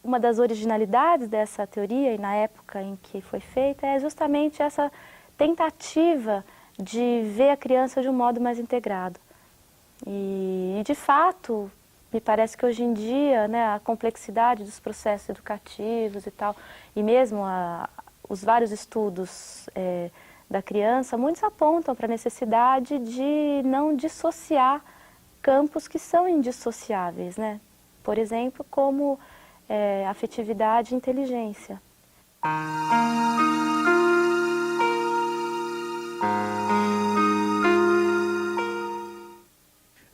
Uma das originalidades dessa teoria, e na época em que foi feita, é justamente essa tentativa de ver a criança de um modo mais integrado. E de fato, me parece que hoje em dia, né, a complexidade dos processos educativos e tal, e mesmo os vários estudos da criança, muitos apontam para a necessidade de não dissociar campos que são indissociáveis, né? Por exemplo, como afetividade e inteligência.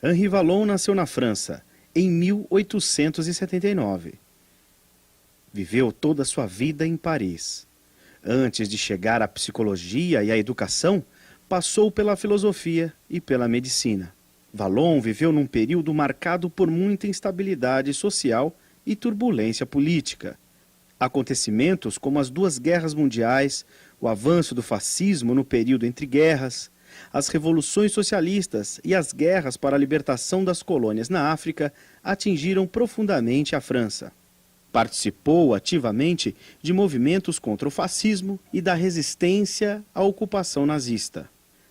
Henri Vallon nasceu na França em 1879. Viveu toda a sua vida em Paris. Antes de chegar à psicologia e à educação, passou pela filosofia e pela medicina. Vallon viveu num período marcado por muita instabilidade social e turbulência política. Acontecimentos como as duas guerras mundiais, o avanço do fascismo no período entre guerras, as revoluções socialistas e as guerras para a libertação das colônias na África atingiram profundamente a França. Participou ativamente de movimentos contra o fascismo e da resistência à ocupação nazista.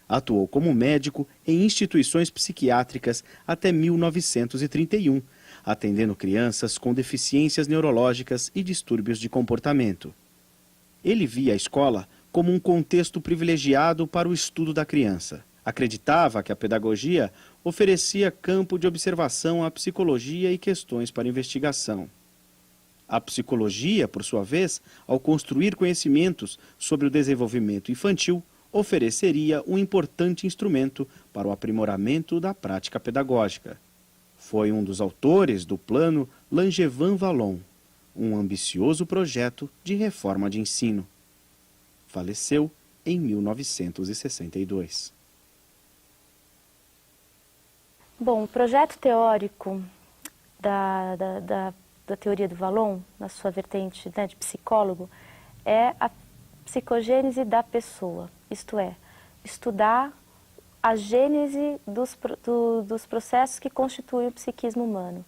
Atuou como médico em instituições psiquiátricas até 1931, atendendo crianças com deficiências neurológicas e distúrbios de comportamento. Ele via a escola como um contexto privilegiado para o estudo da criança. Acreditava que a pedagogia oferecia campo de observação à psicologia e questões para investigação. A psicologia, por sua vez, ao construir conhecimentos sobre o desenvolvimento infantil, ofereceria um importante instrumento para o aprimoramento da prática pedagógica. Foi um dos autores do plano Langevin-Vallon, um ambicioso projeto de reforma de ensino. Faleceu em 1962. Bom, o projeto teórico da teoria do Vallon, na sua vertente, né, de psicólogo, é a psicogênese da pessoa, isto é, estudar a gênese dos processos que constituem o psiquismo humano.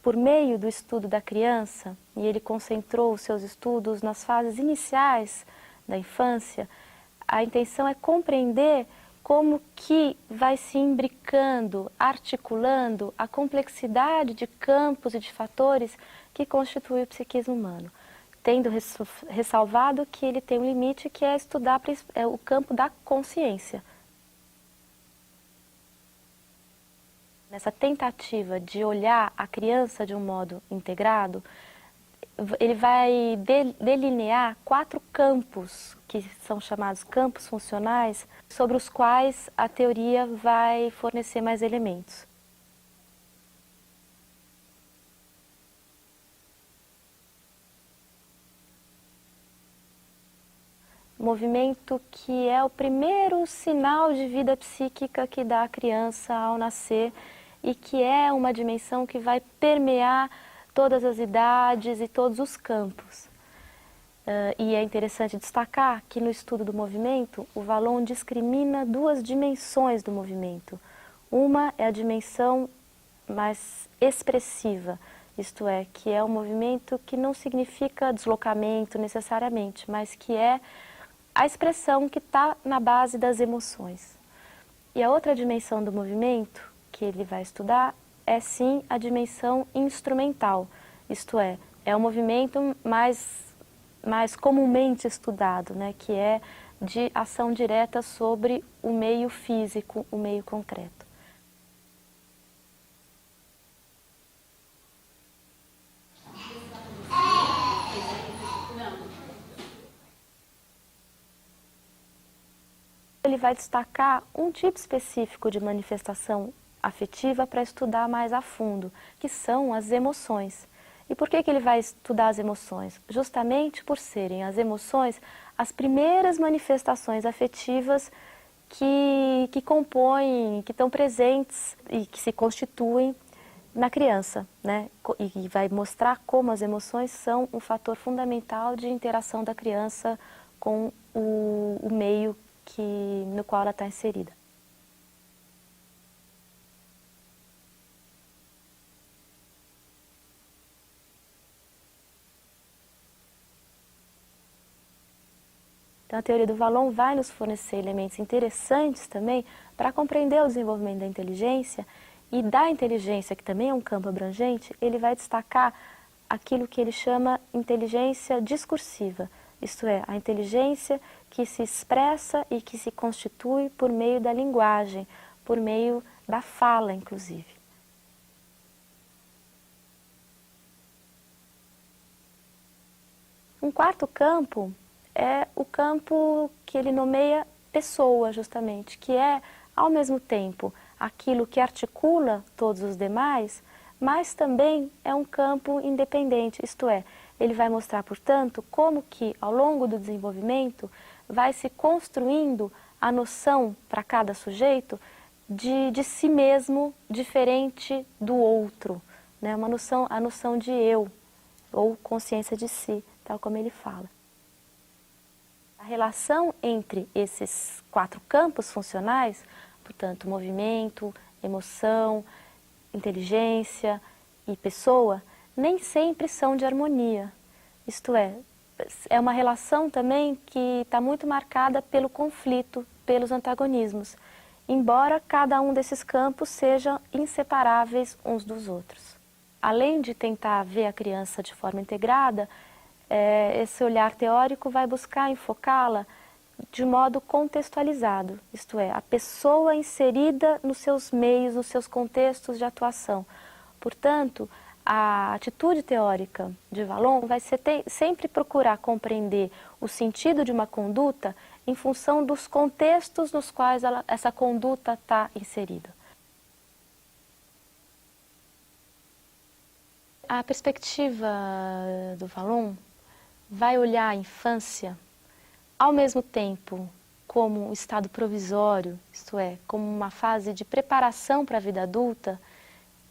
Por meio do estudo da criança, e ele concentrou os seus estudos nas fases iniciais da infância, a intenção é compreender como que vai se imbricando, articulando a complexidade de campos e de fatores que constituem o psiquismo humano, tendo ressalvado que ele tem um limite que é estudar o campo da consciência. Nessa tentativa de olhar a criança de um modo integrado, ele vai delinear 4 campos, que são chamados campos funcionais, sobre os quais a teoria vai fornecer mais elementos. Movimento que é o primeiro sinal de vida psíquica que dá a criança ao nascer e que é uma dimensão que vai permear todas as idades e todos os campos. E é interessante destacar que no estudo do movimento, o Vallon discrimina 2 dimensões do movimento. Uma é a dimensão mais expressiva, isto é, que é um movimento que não significa deslocamento necessariamente, mas que é a expressão que está na base das emoções. E a outra dimensão do movimento que ele vai estudar é sim a dimensão instrumental, isto é o movimento mais comumente estudado, né, que é de ação direta sobre o meio físico, o meio concreto. Ele vai destacar um tipo específico de manifestação afetiva para estudar mais a fundo, que são as emoções. E por que ele vai estudar as emoções? Justamente por serem as emoções as primeiras manifestações afetivas que compõem, que estão presentes e que se constituem na criança, né? E vai mostrar como as emoções são um fator fundamental de interação da criança com o meio no qual ela está inserida. Então, a teoria do Vallon vai nos fornecer elementos interessantes também para compreender o desenvolvimento da inteligência, e da inteligência, que também é um campo abrangente, ele vai destacar aquilo que ele chama inteligência discursiva, isto é, a inteligência que se expressa e que se constitui por meio da linguagem, por meio da fala, inclusive. Um quarto campo é o campo que ele nomeia pessoa, justamente, que é, ao mesmo tempo, aquilo que articula todos os demais, mas também é um campo independente, isto é, ele vai mostrar, portanto, como que, ao longo do desenvolvimento, vai se construindo a noção para cada sujeito de si mesmo diferente do outro, né? A noção de eu, ou consciência de si, tal como ele fala. A relação entre esses quatro campos funcionais, portanto, movimento, emoção, inteligência e pessoa, nem sempre são de harmonia. Isto é uma relação também que está muito marcada pelo conflito, pelos antagonismos, embora cada um desses campos sejam inseparáveis uns dos outros. Além de tentar ver a criança de forma integrada, esse olhar teórico vai buscar enfocá-la de modo contextualizado, isto é, a pessoa inserida nos seus meios, nos seus contextos de atuação. Portanto, a atitude teórica de Vallon vai ser sempre procurar compreender o sentido de uma conduta em função dos contextos nos quais essa conduta está inserida. A perspectiva do Vallon vai olhar a infância ao mesmo tempo como um estado provisório, isto é, como uma fase de preparação para a vida adulta,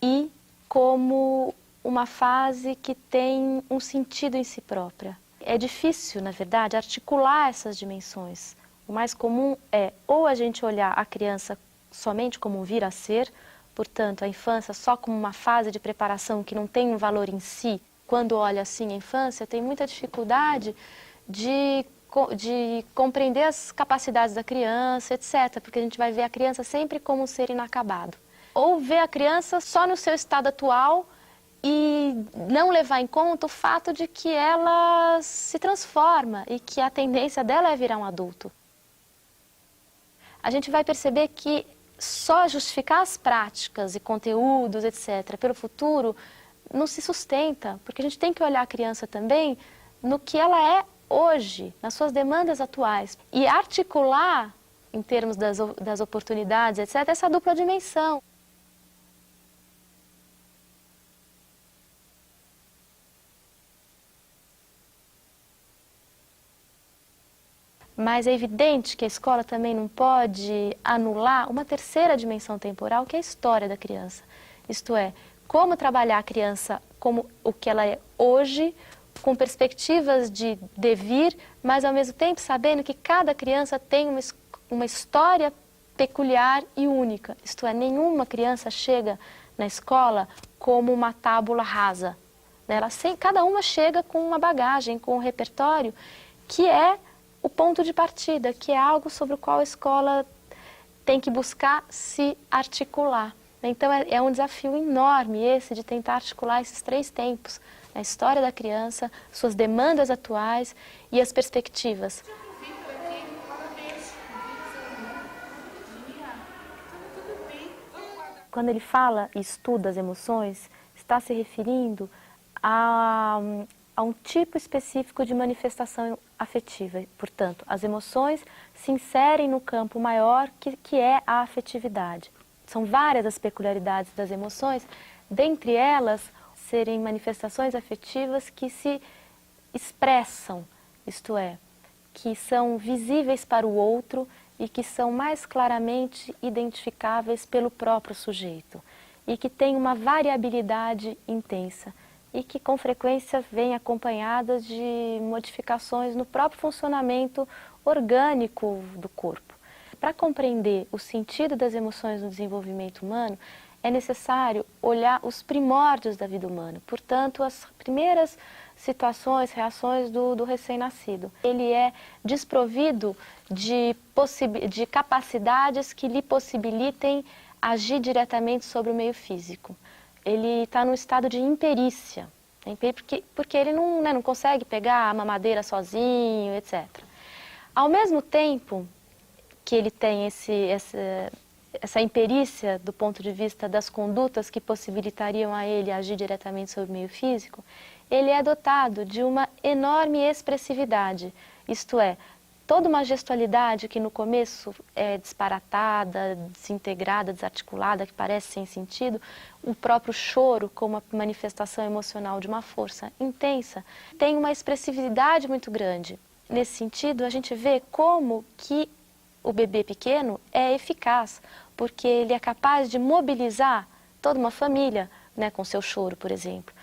e como uma fase que tem um sentido em si própria. É difícil, na verdade, articular essas dimensões. O mais comum é ou a gente olhar a criança somente como um vir a ser, portanto, a infância só como uma fase de preparação que não tem um valor em si. Quando olha assim a infância, tem muita dificuldade de compreender as capacidades da criança, etc., porque a gente vai ver a criança sempre como um ser inacabado. Ou ver a criança só no seu estado atual e não levar em conta o fato de que ela se transforma e que a tendência dela é virar um adulto. A gente vai perceber que só justificar as práticas e conteúdos, etc., pelo futuro, não se sustenta, porque a gente tem que olhar a criança também no que ela é hoje, nas suas demandas atuais, e articular, em termos das oportunidades, etc., essa dupla dimensão. Mas é evidente que a escola também não pode anular uma terceira dimensão temporal, que é a história da criança. Isto é, como trabalhar a criança como o que ela é hoje, com perspectivas de devir, mas ao mesmo tempo sabendo que cada criança tem uma história peculiar e única. Isto é, nenhuma criança chega na escola como uma tábula rasa. Cada uma chega com uma bagagem, com um repertório que é o ponto de partida, que é algo sobre o qual a escola tem que buscar se articular. Então é um desafio enorme esse de tentar articular esses três tempos, a história da criança, suas demandas atuais e as perspectivas. Quando ele fala e estuda as emoções, está se referindo a um tipo específico de manifestação afetiva. Portanto, as emoções se inserem no campo maior que é a afetividade. São várias as peculiaridades das emoções, dentre elas serem manifestações afetivas que se expressam, isto é, que são visíveis para o outro e que são mais claramente identificáveis pelo próprio sujeito e que têm uma variabilidade intensa e que com frequência vêm acompanhadas de modificações no próprio funcionamento orgânico do corpo. Para compreender o sentido das emoções no desenvolvimento humano, é necessário olhar os primórdios da vida humana, portanto, as primeiras situações, reações do recém-nascido. Ele é desprovido de capacidades que lhe possibilitem agir diretamente sobre o meio físico. Ele está num estado de imperícia, porque ele não consegue pegar a mamadeira sozinho, etc. Ao mesmo tempo que ele tem essa imperícia do ponto de vista das condutas que possibilitariam a ele agir diretamente sobre o meio físico, ele é dotado de uma enorme expressividade, isto é, toda uma gestualidade que no começo é disparatada, desintegrada, desarticulada, que parece sem sentido, o próprio choro como uma manifestação emocional de uma força intensa, tem uma expressividade muito grande. Nesse sentido, a gente vê como que o bebê pequeno é eficaz, porque ele é capaz de mobilizar toda uma família, né, com seu choro, por exemplo.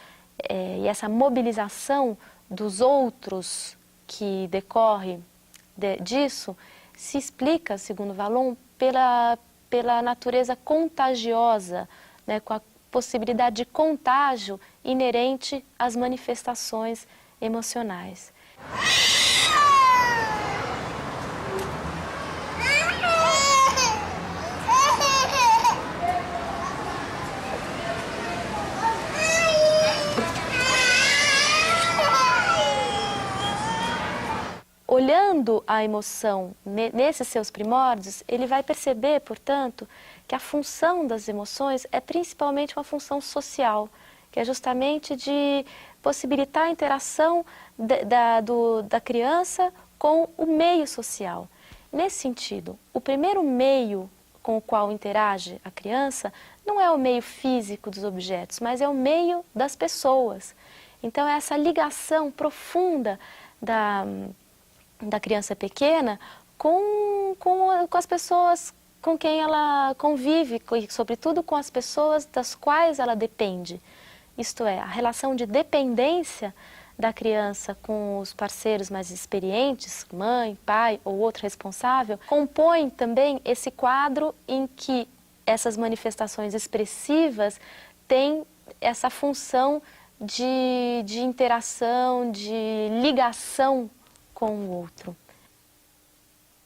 E essa mobilização dos outros que decorre disso se explica, segundo Vallon, pela natureza contagiosa, né, com a possibilidade de contágio inerente às manifestações emocionais. Olhando a emoção nesses seus primórdios, ele vai perceber, portanto, que a função das emoções é principalmente uma função social, que é justamente de possibilitar a interação da criança com o meio social. Nesse sentido, o primeiro meio com o qual interage a criança não é o meio físico dos objetos, mas é o meio das pessoas. Então, é essa ligação profunda da criança pequena com as pessoas com quem ela convive, e sobretudo com as pessoas das quais ela depende. Isto é, a relação de dependência da criança com os parceiros mais experientes, mãe, pai ou outro responsável, compõe também esse quadro em que essas manifestações expressivas têm essa função de interação, de ligação com o outro.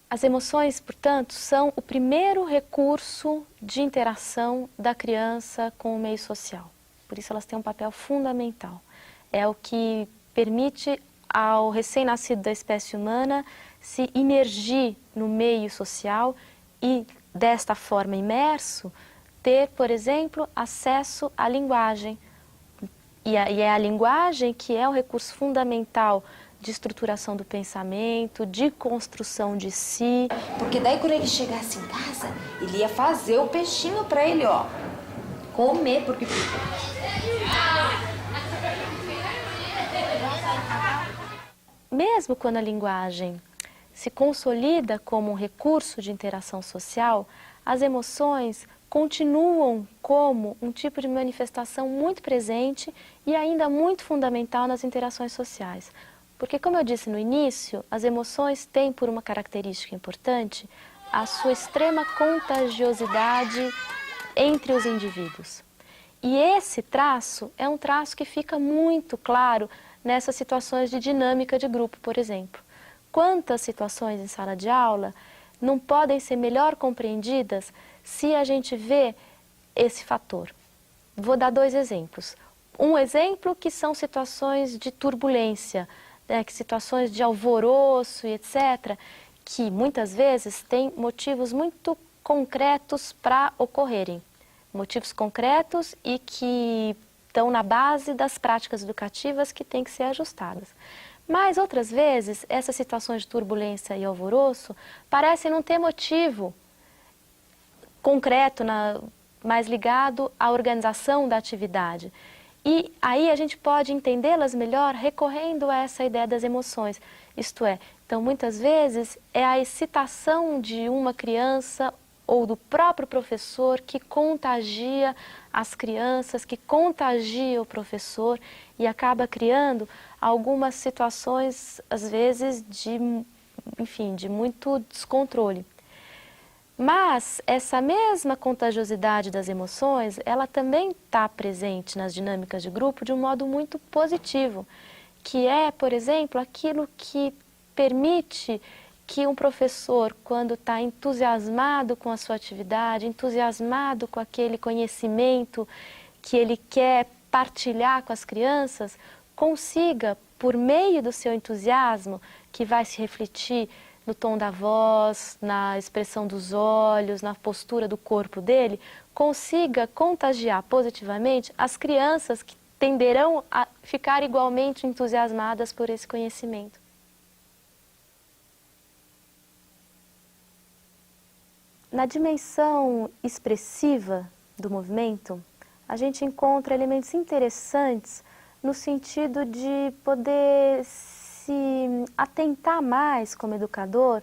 As emoções, portanto, são o primeiro recurso de interação da criança com o meio social. Por isso elas têm um papel fundamental. É o que permite ao recém-nascido da espécie humana se imergir no meio social e, desta forma imerso, ter, por exemplo, acesso à linguagem. E é a linguagem que é o recurso fundamental de estruturação do pensamento, de construção de si. Porque daí quando ele chegasse em casa, ele ia fazer o peixinho pra ele, ó, comer, porque... Mesmo quando a linguagem se consolida como um recurso de interação social, as emoções continuam como um tipo de manifestação muito presente e ainda muito fundamental nas interações sociais. Porque, como eu disse no início, as emoções têm por uma característica importante a sua extrema contagiosidade entre os indivíduos. E esse traço é um traço que fica muito claro nessas situações de dinâmica de grupo, por exemplo. Quantas situações em sala de aula não podem ser melhor compreendidas se a gente vê esse fator? Vou dar dois exemplos. Um exemplo que são situações de turbulência, né, que situações de alvoroço e etc., que muitas vezes têm motivos muito concretos para ocorrerem. Motivos concretos e que estão na base das práticas educativas que têm que ser ajustadas. Mas outras vezes, essas situações de turbulência e alvoroço parecem não ter motivo concreto, mais ligado à organização da atividade. E aí a gente pode entendê-las melhor recorrendo a essa ideia das emoções. Isto é, então muitas vezes é a excitação de uma criança ou do próprio professor que contagia as crianças, que contagia o professor e acaba criando algumas situações, às vezes, de muito descontrole. Mas essa mesma contagiosidade das emoções, ela também está presente nas dinâmicas de grupo de um modo muito positivo, que é, por exemplo, aquilo que permite que um professor, quando está entusiasmado com a sua atividade, entusiasmado com aquele conhecimento que ele quer partilhar com as crianças, consiga, por meio do seu entusiasmo, que vai se refletir no tom da voz, na expressão dos olhos, na postura do corpo dele, consiga contagiar positivamente as crianças que tenderão a ficar igualmente entusiasmadas por esse conhecimento. Na dimensão expressiva do movimento, a gente encontra elementos interessantes no sentido de poder se atentar mais como educador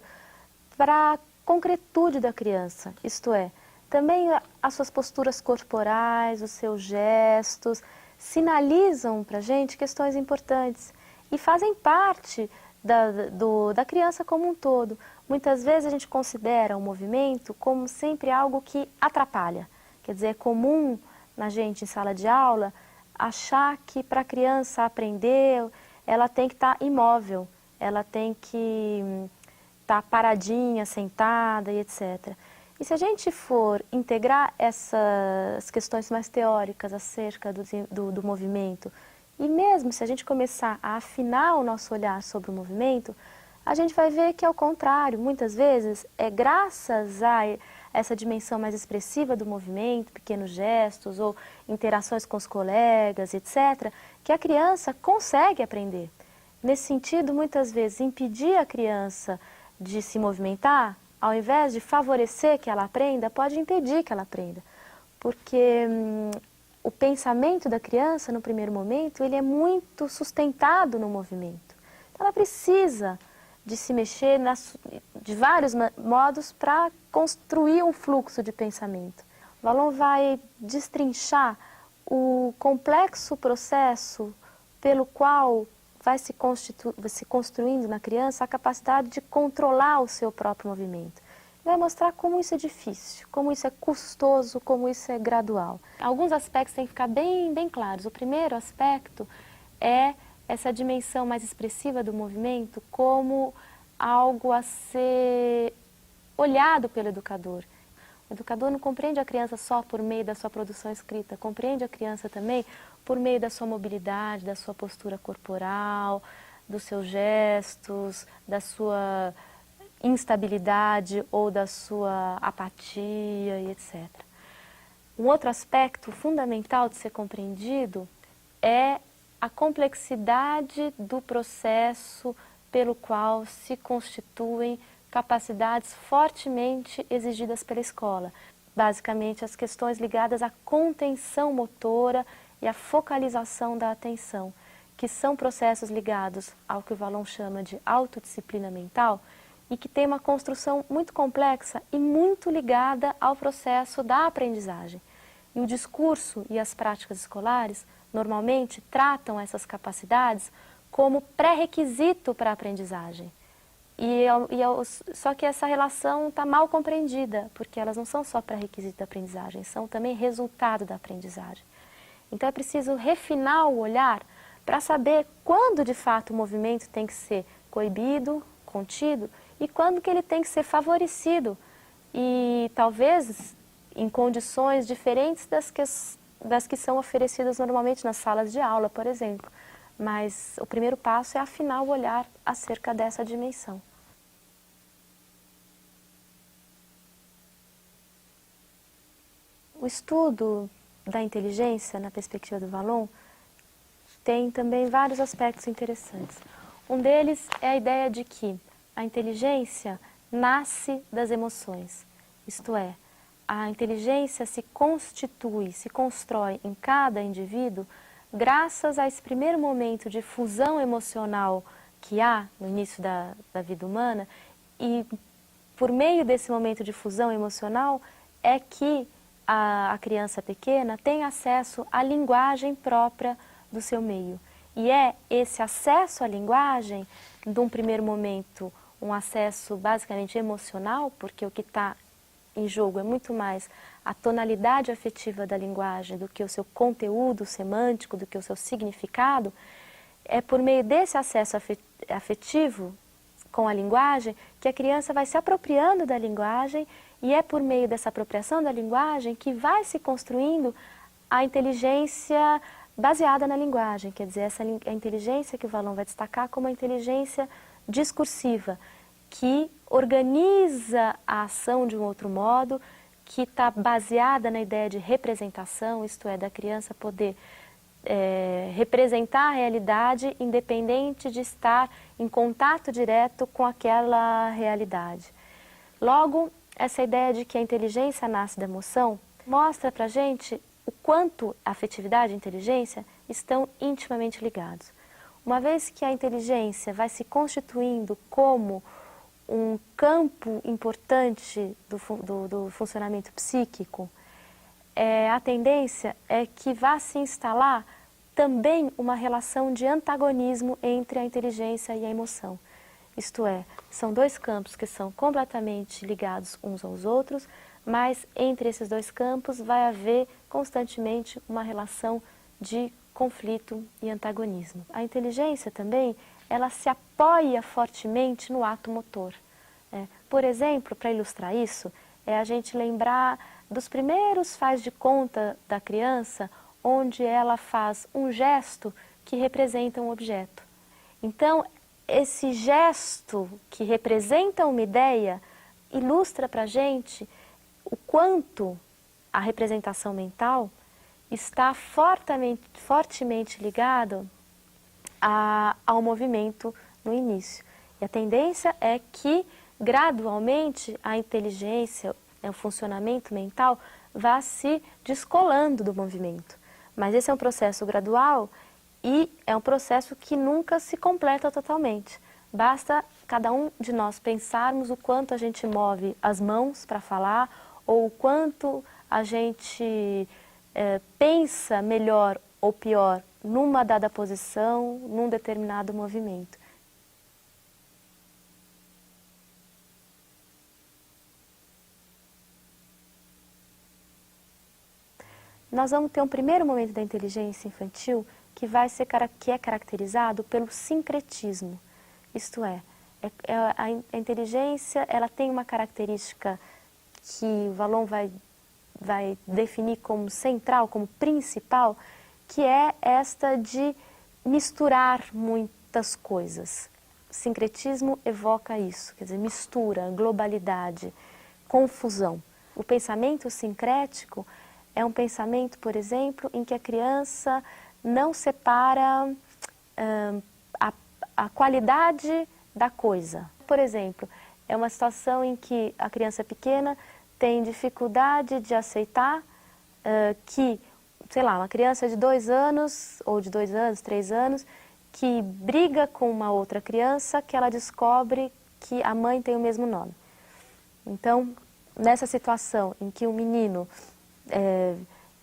para a concretude da criança, isto é, também as suas posturas corporais, os seus gestos, sinalizam para a gente questões importantes e fazem parte da criança como um todo. Muitas vezes a gente considera o movimento como sempre algo que atrapalha, quer dizer, é comum na gente em sala de aula achar que para a criança aprender ela tem que estar imóvel, ela tem que estar paradinha, sentada e etc. E se a gente for integrar essas questões mais teóricas acerca do movimento, e mesmo se a gente começar a afinar o nosso olhar sobre o movimento, a gente vai ver que, ao contrário, muitas vezes é graças a essa dimensão mais expressiva do movimento, pequenos gestos ou interações com os colegas, etc., que a criança consegue aprender. Nesse sentido, muitas vezes, impedir a criança de se movimentar, ao invés de favorecer que ela aprenda, pode impedir que ela aprenda. Porque o pensamento da criança, no primeiro momento, ele é muito sustentado no movimento. Então, ela precisa de se mexer de vários modos para construir um fluxo de pensamento. O Vallon vai destrinchar o complexo processo pelo qual vai se construindo na criança a capacidade de controlar o seu próprio movimento. Vai mostrar como isso é difícil, como isso é custoso, como isso é gradual. Alguns aspectos têm que ficar bem claros. O primeiro aspecto é essa dimensão mais expressiva do movimento como algo a ser olhado pelo educador. O educador não compreende a criança só por meio da sua produção escrita, compreende a criança também por meio da sua mobilidade, da sua postura corporal, dos seus gestos, da sua instabilidade ou da sua apatia e etc. Um outro aspecto fundamental de ser compreendido é a complexidade do processo pelo qual se constituem capacidades fortemente exigidas pela escola. Basicamente, as questões ligadas à contenção motora e à focalização da atenção, que são processos ligados ao que o Vallon chama de autodisciplina mental e que tem uma construção muito complexa e muito ligada ao processo da aprendizagem. E o discurso e as práticas escolares normalmente tratam essas capacidades como pré-requisito para a aprendizagem. Só que essa relação está mal compreendida, porque elas não são só pré-requisito da aprendizagem, são também resultado da aprendizagem. Então é preciso refinar o olhar para saber quando de fato o movimento tem que ser coibido, contido, e quando que ele tem que ser favorecido. E talvez em condições diferentes das que são oferecidas normalmente nas salas de aula, por exemplo. Mas o primeiro passo é afinar o olhar acerca dessa dimensão. O estudo da inteligência, na perspectiva do Vallon, tem também vários aspectos interessantes. Um deles é a ideia de que a inteligência nasce das emoções, isto é, a inteligência se constitui, se constrói em cada indivíduo graças a esse primeiro momento de fusão emocional que há no início da vida humana, e por meio desse momento de fusão emocional é que a criança pequena tem acesso à linguagem própria do seu meio. E é esse acesso à linguagem, de um primeiro momento, um acesso basicamente emocional, porque o que está em jogo é muito mais a tonalidade afetiva da linguagem do que o seu conteúdo semântico, do que o seu significado, é por meio desse acesso afetivo com a linguagem que a criança vai se apropriando da linguagem e é por meio dessa apropriação da linguagem que vai se construindo a inteligência baseada na linguagem, quer dizer, a inteligência que o Vallon vai destacar como a inteligência discursiva, que organiza a ação de um outro modo, que está baseada na ideia de representação, isto é, da criança poder representar a realidade independente de estar em contato direto com aquela realidade. Logo, essa ideia de que a inteligência nasce da emoção mostra para a gente o quanto a afetividade e a inteligência estão intimamente ligados. Uma vez que a inteligência vai se constituindo como um campo importante do funcionamento psíquico, a tendência é que vá se instalar também uma relação de antagonismo entre a inteligência e a emoção. Isto é, são dois campos que são completamente ligados uns aos outros, mas entre esses dois campos vai haver constantemente uma relação de conflito e antagonismo. A inteligência também, ela se apoia fortemente no ato motor. Por exemplo, para ilustrar isso, é a gente lembrar dos primeiros faz de conta da criança, onde ela faz um gesto que representa um objeto. Então, esse gesto que representa uma ideia ilustra para a gente o quanto a representação mental está fortemente ligada ao movimento no início. E a tendência é que, gradualmente, a inteligência, o funcionamento mental, vá se descolando do movimento. Mas esse é um processo gradual e é um processo que nunca se completa totalmente. Basta cada um de nós pensarmos o quanto a gente move as mãos para falar ou o quanto a gente pensa melhor ou pior numa dada posição, num determinado movimento. Nós vamos ter um primeiro momento da inteligência infantil que é caracterizado pelo sincretismo. Isto é, a inteligência ela tem uma característica que o Vallon vai definir como central, como principal, que é esta de misturar muitas coisas. O sincretismo evoca isso, quer dizer, mistura, globalidade, confusão. O pensamento sincrético é um pensamento, por exemplo, em que a criança não separa a qualidade da coisa. Por exemplo, é uma situação em que a criança pequena tem dificuldade de aceitar que, sei lá, uma criança de 2 anos, ou de 2 anos, 3 anos, que briga com uma outra criança que ela descobre que a mãe tem o mesmo nome. Então, nessa situação em que o menino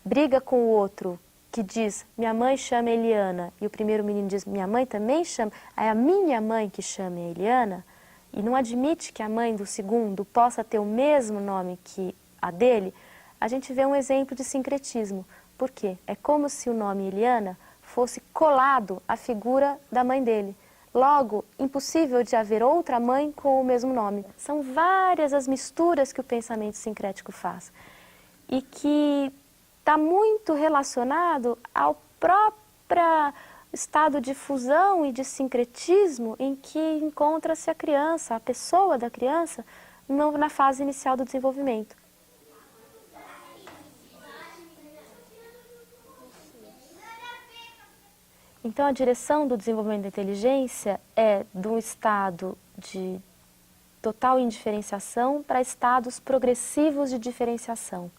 briga com o outro que diz, minha mãe chama Eliana, e o primeiro menino diz, minha mãe também chama, é a minha mãe que chama Eliana, e não admite que a mãe do segundo possa ter o mesmo nome que a dele, a gente vê um exemplo de sincretismo. Por quê? É como se o nome Eliana fosse colado à figura da mãe dele. Logo, impossível de haver outra mãe com o mesmo nome. São várias as misturas que o pensamento sincrético faz. E que está muito relacionado ao próprio estado de fusão e de sincretismo em que encontra-se a criança, a pessoa da criança, na fase inicial do desenvolvimento. Então, a direção do desenvolvimento da inteligência é de um estado de total indiferenciação para estados progressivos de diferenciação.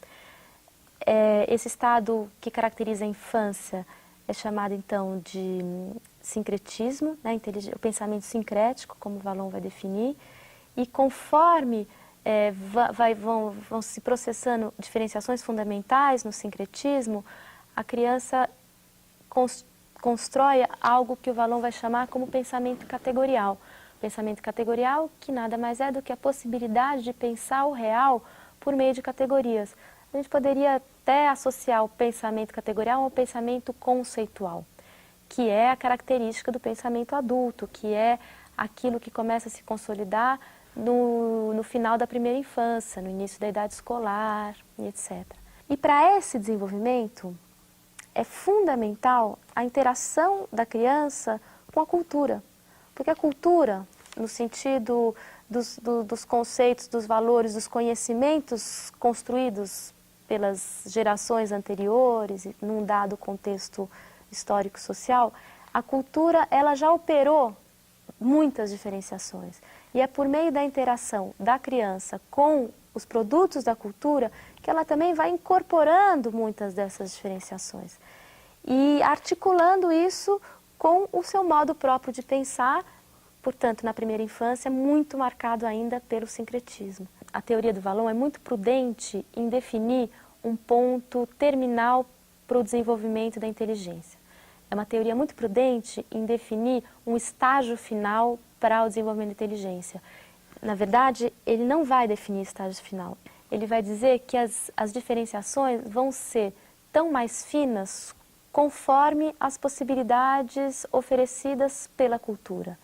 Esse estado que caracteriza a infância é chamado, então, de sincretismo, né? O pensamento sincrético, como o Vallon vai definir, e conforme vão se processando diferenciações fundamentais no sincretismo, a criança constrói algo que o Vallon vai chamar como pensamento categorial. Pensamento categorial que nada mais é do que a possibilidade de pensar o real por meio de categorias. A gente poderia até associar o pensamento categorial ao pensamento conceitual, que é a característica do pensamento adulto, que é aquilo que começa a se consolidar no final da primeira infância, no início da idade escolar, etc. E para esse desenvolvimento, é fundamental a interação da criança com a cultura. Porque a cultura, no sentido dos conceitos, dos valores, dos conhecimentos construídos pelas gerações anteriores, num dado contexto histórico-social, a cultura ela já operou muitas diferenciações. E é por meio da interação da criança com os produtos da cultura que ela também vai incorporando muitas dessas diferenciações e articulando isso com o seu modo próprio de pensar, portanto, na primeira infância, muito marcado ainda pelo sincretismo. A teoria do Vallon é muito prudente em definir um ponto terminal para o desenvolvimento da inteligência. É uma teoria muito prudente em definir um estágio final para o desenvolvimento da inteligência. Na verdade, ele não vai definir estágio final. Ele vai dizer que as diferenciações vão ser tão mais finas conforme as possibilidades oferecidas pela cultura.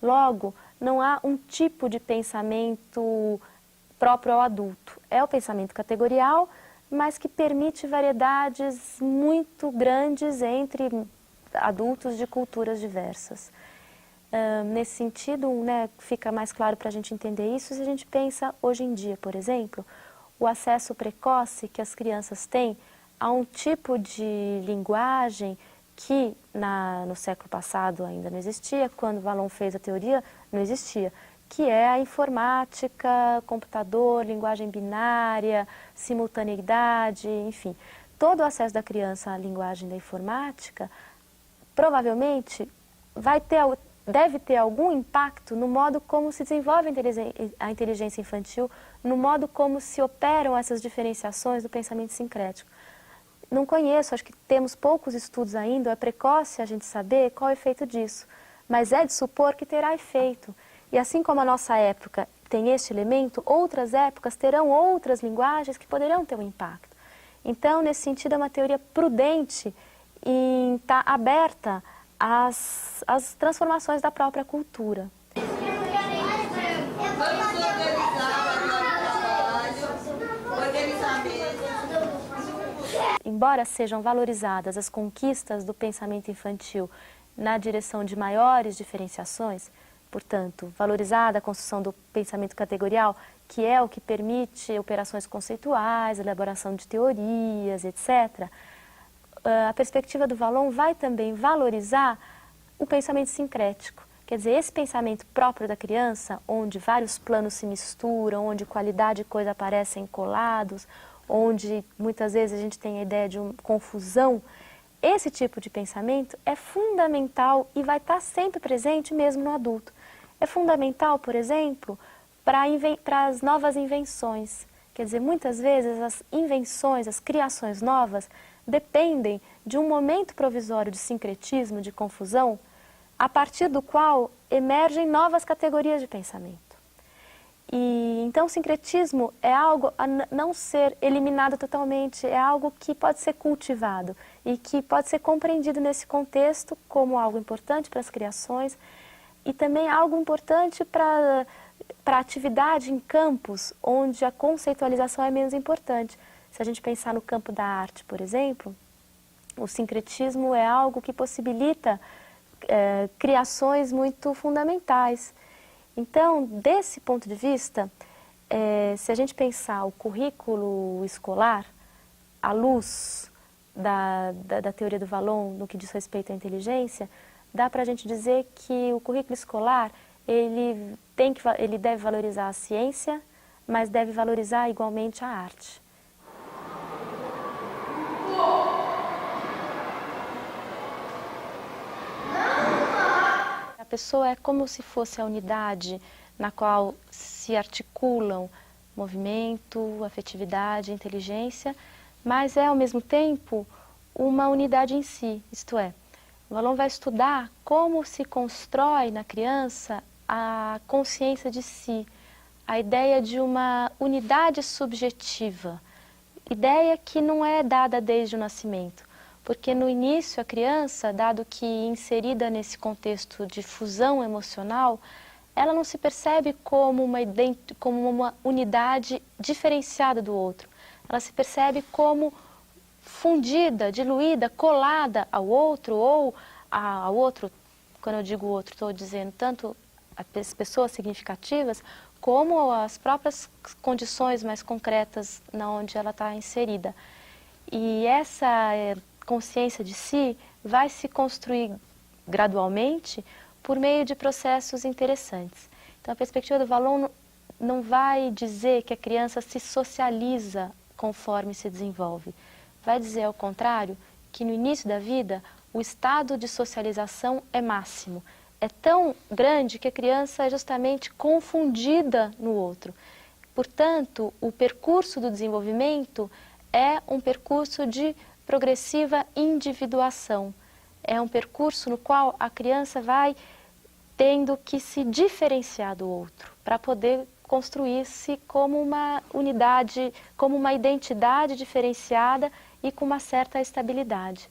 Logo, não há um tipo de pensamento próprio ao adulto. É o pensamento categorial, mas que permite variedades muito grandes entre adultos de culturas diversas. Nesse sentido, né, fica mais claro para a gente entender isso se a gente pensa hoje em dia, por exemplo, o acesso precoce que as crianças têm a um tipo de linguagem que no século passado ainda não existia, quando Vallon fez a teoria não existia, que é a informática, computador, linguagem binária, simultaneidade, enfim. Todo o acesso da criança à linguagem da informática provavelmente deve ter algum impacto no modo como se desenvolve a inteligência infantil, no modo como se operam essas diferenciações do pensamento sincrético. Não conheço, acho que temos poucos estudos ainda, é precoce a gente saber qual é o efeito disso, mas é de supor que terá efeito. E assim como a nossa época tem este elemento, outras épocas terão outras linguagens que poderão ter um impacto. Então, nesse sentido, é uma teoria prudente em estar aberta às transformações da própria cultura. Embora sejam valorizadas as conquistas do pensamento infantil na direção de maiores diferenciações, portanto, valorizada a construção do pensamento categorial, que é o que permite operações conceituais, elaboração de teorias, etc., a perspectiva do Vallon vai também valorizar o pensamento sincrético. Quer dizer, esse pensamento próprio da criança, onde vários planos se misturam, onde qualidade e coisa aparecem colados, onde muitas vezes a gente tem a ideia de uma confusão, esse tipo de pensamento é fundamental e vai estar sempre presente mesmo no adulto. É fundamental, por exemplo, para as novas invenções. Quer dizer, muitas vezes as invenções, as criações novas, dependem de um momento provisório de sincretismo, de confusão, a partir do qual emergem novas categorias de pensamento. E então o sincretismo é algo a não ser eliminado totalmente, é algo que pode ser cultivado e que pode ser compreendido nesse contexto como algo importante para as criações e também algo importante para a atividade em campos onde a conceitualização é menos importante. Se a gente pensar no campo da arte, por exemplo, o sincretismo é algo que possibilita criações muito fundamentais. Então, desse ponto de vista, se a gente pensar o currículo escolar, à luz da teoria do Vallon no que diz respeito à inteligência, dá para a gente dizer que o currículo escolar ele deve valorizar a ciência, mas deve valorizar igualmente a arte. A pessoa é como se fosse a unidade na qual se articulam movimento, afetividade, inteligência, mas é ao mesmo tempo uma unidade em si, isto é, o Vallon vai estudar como se constrói na criança a consciência de si, a ideia de uma unidade subjetiva, ideia que não é dada desde o nascimento, porque no início a criança, dado que inserida nesse contexto de fusão emocional, ela não se percebe como uma unidade diferenciada do outro. Ela se percebe como fundida, diluída, colada ao outro, ou ao outro, quando eu digo outro, estou dizendo tanto as pessoas significativas, como as próprias condições mais concretas na onde ela está inserida. E essa consciência de si vai se construir gradualmente por meio de processos interessantes. Então, a perspectiva do Vallon não vai dizer que a criança se socializa conforme se desenvolve. Vai dizer, ao contrário, que no início da vida, o estado de socialização é máximo. É tão grande que a criança é justamente confundida no outro. Portanto, o percurso do desenvolvimento é um percurso de progressiva individuação. É um percurso no qual a criança vai tendo que se diferenciar do outro para poder construir-se como uma unidade, como uma identidade diferenciada e com uma certa estabilidade.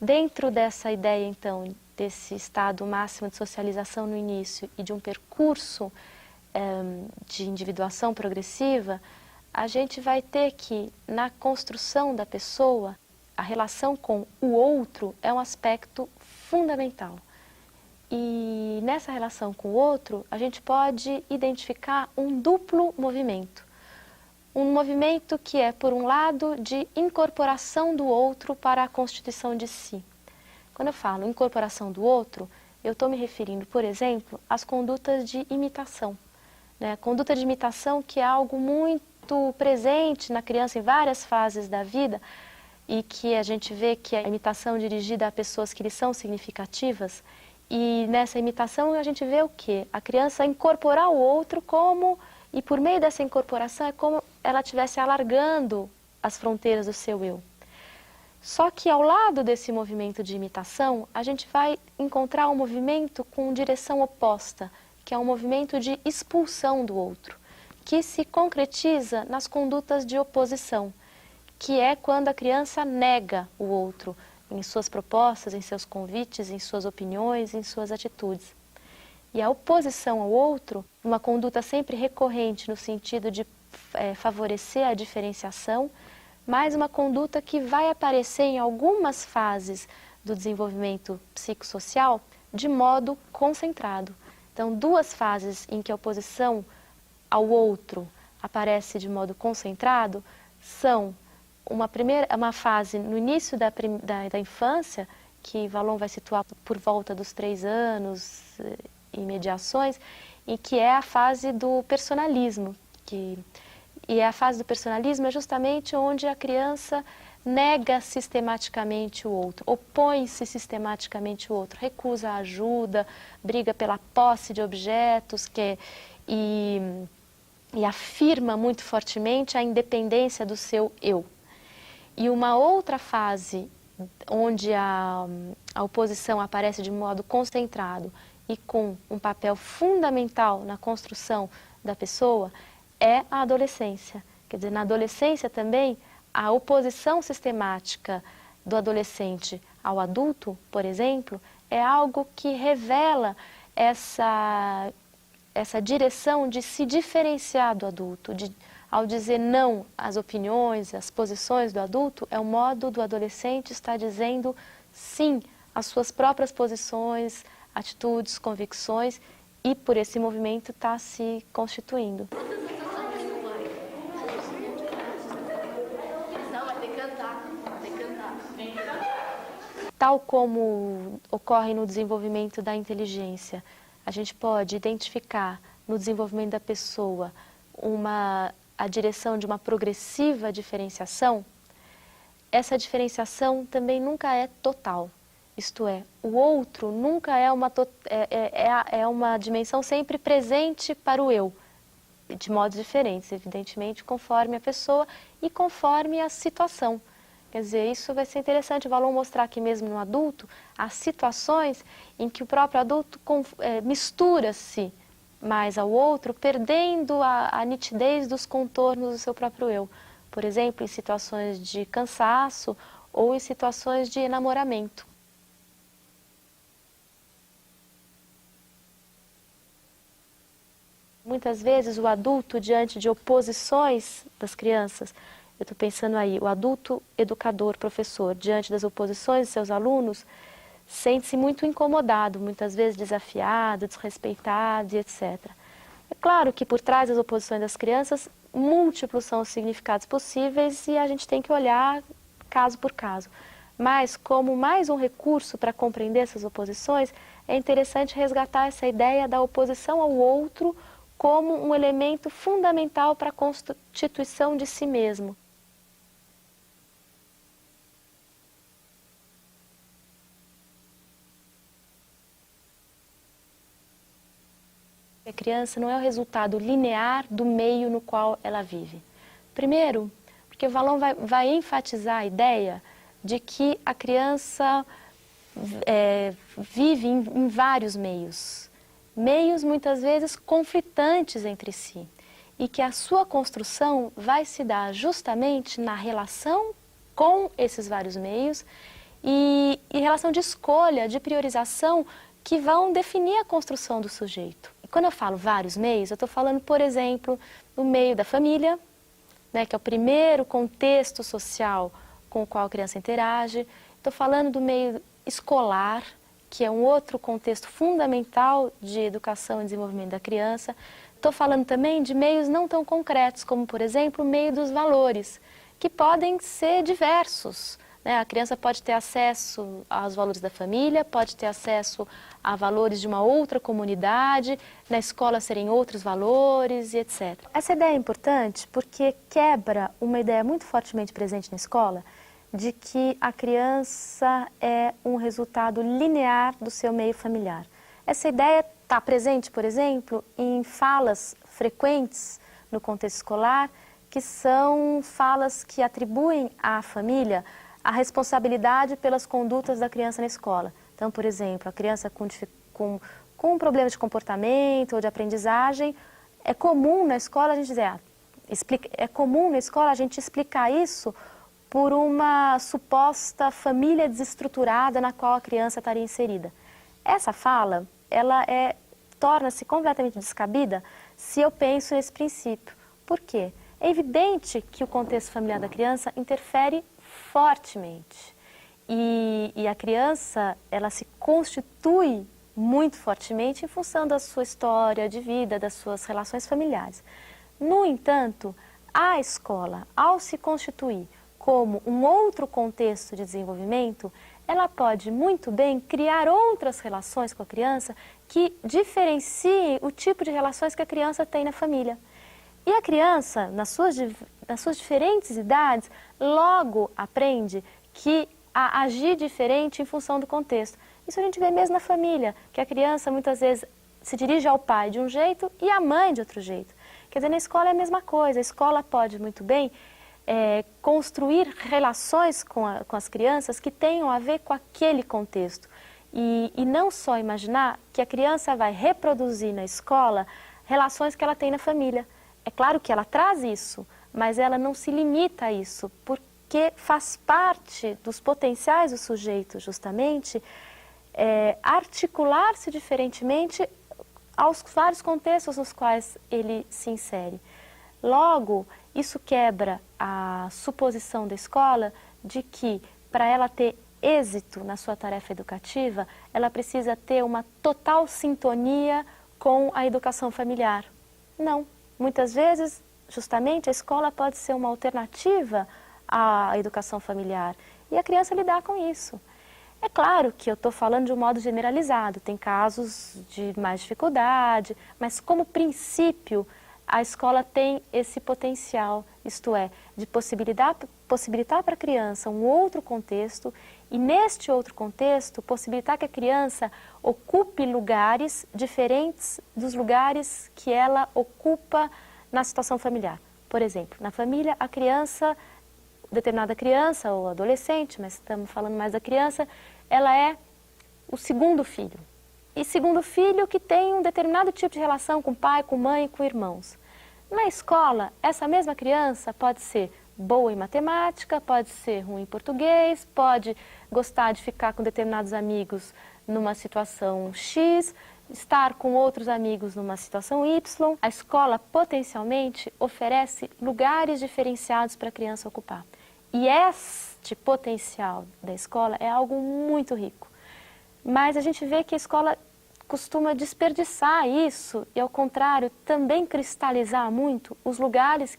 Dentro dessa ideia, então, desse estado máximo de socialização no início e de um percurso de individuação progressiva, a gente vai ter que, na construção da pessoa, a relação com o outro é um aspecto fundamental. E nessa relação com o outro, a gente pode identificar um duplo movimento. Um movimento que é, por um lado, de incorporação do outro para a constituição de si. Quando eu falo incorporação do outro, eu estou me referindo, por exemplo, às condutas de imitação. A conduta de imitação, que é algo muito presente na criança em várias fases da vida, e que a gente vê que a imitação dirigida a pessoas que lhe são significativas. E nessa imitação a gente vê o quê? A criança incorporar o outro como, e por meio dessa incorporação é como ela estivesse alargando as fronteiras do seu eu. Só que ao lado desse movimento de imitação, a gente vai encontrar um movimento com direção oposta, que é um movimento de expulsão do outro, que se concretiza nas condutas de oposição, que é quando a criança nega o outro, em suas propostas, em seus convites, em suas opiniões, em suas atitudes. E a oposição ao outro, uma conduta sempre recorrente no sentido de favorecer a diferenciação, mas uma conduta que vai aparecer em algumas fases do desenvolvimento psicossocial de modo concentrado. Então, duas fases em que a oposição ao outro aparece de modo concentrado são uma fase no início da infância, que Vallon vai situar por volta dos 3 anos e mediações, em que é a fase do personalismo. E a fase do personalismo é justamente onde a criança nega sistematicamente o outro, opõe-se sistematicamente ao outro, recusa a ajuda, briga pela posse de objetos e afirma muito fortemente a independência do seu eu. E uma outra fase, onde a oposição aparece de modo concentrado e com um papel fundamental na construção da pessoa, é a adolescência. Quer dizer, na adolescência também, a oposição sistemática do adolescente ao adulto, por exemplo, é algo que revela essa direção de se diferenciar do adulto, ao dizer não às opiniões, às posições do adulto, é o modo do adolescente estar dizendo sim às suas próprias posições, atitudes, convicções, e por esse movimento está se constituindo. Tal como ocorre no desenvolvimento da inteligência, a gente pode identificar no desenvolvimento da pessoa a direção de uma progressiva diferenciação. Essa diferenciação também nunca é total, isto é, o outro nunca é uma dimensão sempre presente para o eu, de modos diferentes, evidentemente, conforme a pessoa e conforme a situação. Quer dizer, isso vai ser interessante, o Vallon mostrar que mesmo no adulto, há situações em que o próprio adulto mistura-se mais ao outro, perdendo a nitidez dos contornos do seu próprio eu. Por exemplo, em situações de cansaço ou em situações de enamoramento. Muitas vezes o adulto, diante de oposições das crianças, eu estou pensando aí, o adulto educador, professor, diante das oposições de seus alunos, sente-se muito incomodado, muitas vezes desafiado, desrespeitado e etc. É claro que por trás das oposições das crianças, múltiplos são os significados possíveis e a gente tem que olhar caso por caso. Mas, como mais um recurso para compreender essas oposições, é interessante resgatar essa ideia da oposição ao outro como um elemento fundamental para a constituição de si mesmo. A criança não é o resultado linear do meio no qual ela vive. Primeiro, porque o Vallon vai enfatizar a ideia de que a criança vive em vários meios. Meios muitas vezes conflitantes entre si. E que a sua construção vai se dar justamente na relação com esses vários meios e relação de escolha, de priorização que vão definir a construção do sujeito. Quando eu falo vários meios, eu estou falando, por exemplo, do meio da família, né, que é o primeiro contexto social com o qual a criança interage. Estou falando do meio escolar, que é um outro contexto fundamental de educação e desenvolvimento da criança. Estou falando também de meios não tão concretos, como, por exemplo, o meio dos valores, que podem ser diversos. A criança pode ter acesso aos valores da família, pode ter acesso a valores de uma outra comunidade, na escola serem outros valores e etc. Essa ideia é importante porque quebra uma ideia muito fortemente presente na escola de que a criança é um resultado linear do seu meio familiar. Essa ideia está presente, por exemplo, em falas frequentes no contexto escolar, que são falas que atribuem à família a responsabilidade pelas condutas da criança na escola. Então, por exemplo, a criança com um problema de comportamento ou de aprendizagem, é comum na escola a gente dizer, é comum na escola a gente explicar isso por uma suposta família desestruturada na qual a criança estaria inserida. Essa fala, ela torna-se completamente descabida se eu penso nesse princípio. Por quê? É evidente que o contexto familiar da criança interfere fortemente. E a criança, ela se constitui muito fortemente em função da sua história de vida, das suas relações familiares. No entanto, a escola, ao se constituir como um outro contexto de desenvolvimento, ela pode muito bem criar outras relações com a criança que diferenciem o tipo de relações que a criança tem na família. E a criança, nas suas diferentes idades, logo aprende a agir diferente em função do contexto. Isso a gente vê mesmo na família, que a criança muitas vezes se dirige ao pai de um jeito e à mãe de outro jeito. Quer dizer, na escola é a mesma coisa. A escola pode muito bem construir relações com as crianças que tenham a ver com aquele contexto. E não só imaginar que a criança vai reproduzir na escola relações que ela tem na família. É claro que ela traz isso, mas ela não se limita a isso, porque faz parte dos potenciais do sujeito, justamente, articular-se diferentemente aos vários contextos nos quais ele se insere. Logo, isso quebra a suposição da escola de que, para ela ter êxito na sua tarefa educativa, ela precisa ter uma total sintonia com a educação familiar. Não. Muitas vezes, justamente, a escola pode ser uma alternativa à educação familiar e a criança lidar com isso. É claro que eu estou falando de um modo generalizado, tem casos de mais dificuldade, mas como princípio a escola tem esse potencial, isto é, de possibilitar para a criança um outro contexto e neste outro contexto possibilitar que a criança ocupe lugares diferentes dos lugares que ela ocupa na situação familiar. Por exemplo, na família, a criança, determinada criança ou adolescente, mas estamos falando mais da criança, ela é o segundo filho. e segundo filho que tem um determinado tipo de relação com pai, com mãe, com irmãos. Na escola, essa mesma criança pode ser boa em matemática, pode ser ruim em português, pode gostar de ficar com determinados amigos numa situação X, estar com outros amigos numa situação Y. A escola potencialmente oferece lugares diferenciados para a criança ocupar. E este potencial da escola é algo muito rico. Mas a gente vê que a escola costuma desperdiçar isso e, ao contrário, também cristalizar muito os lugares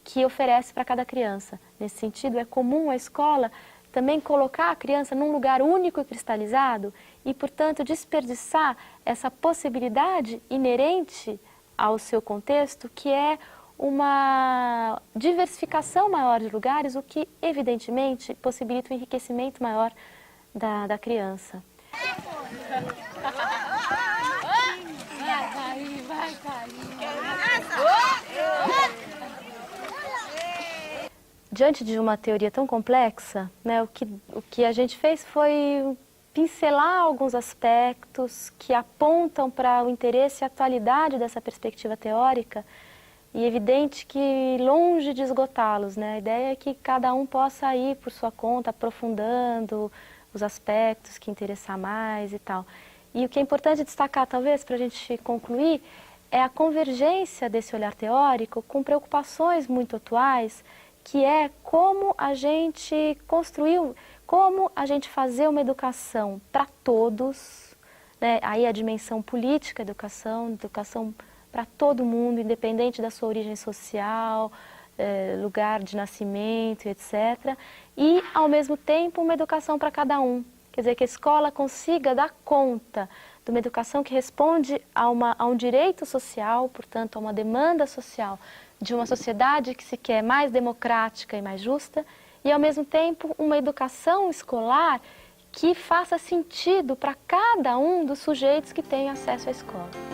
que oferece para cada criança. Nesse sentido, é comum a escola também colocar a criança num lugar único e cristalizado e, portanto, desperdiçar essa possibilidade inerente ao seu contexto, que é uma diversificação maior de lugares, o que, evidentemente, possibilita um enriquecimento maior da criança. Diante de uma teoria tão complexa, né, o que a gente fez foi pincelar alguns aspectos que apontam para o interesse e a atualidade dessa perspectiva teórica, e é evidente que longe de esgotá-los, né, a ideia é que cada um possa ir por sua conta, aprofundando os aspectos que interessar mais e tal. E o que é importante destacar, talvez, para a gente concluir, é a convergência desse olhar teórico com preocupações muito atuais, que é como a gente construiu, como a gente fazer uma educação para todos, né? Aí a dimensão política, educação para todo mundo, independente da sua origem social, lugar de nascimento, etc. E, ao mesmo tempo, uma educação para cada um. Quer dizer, que a escola consiga dar conta de uma educação que responde a um direito social, portanto, a uma demanda social de uma sociedade que se quer mais democrática e mais justa, e, ao mesmo tempo, uma educação escolar que faça sentido para cada um dos sujeitos que têm acesso à escola.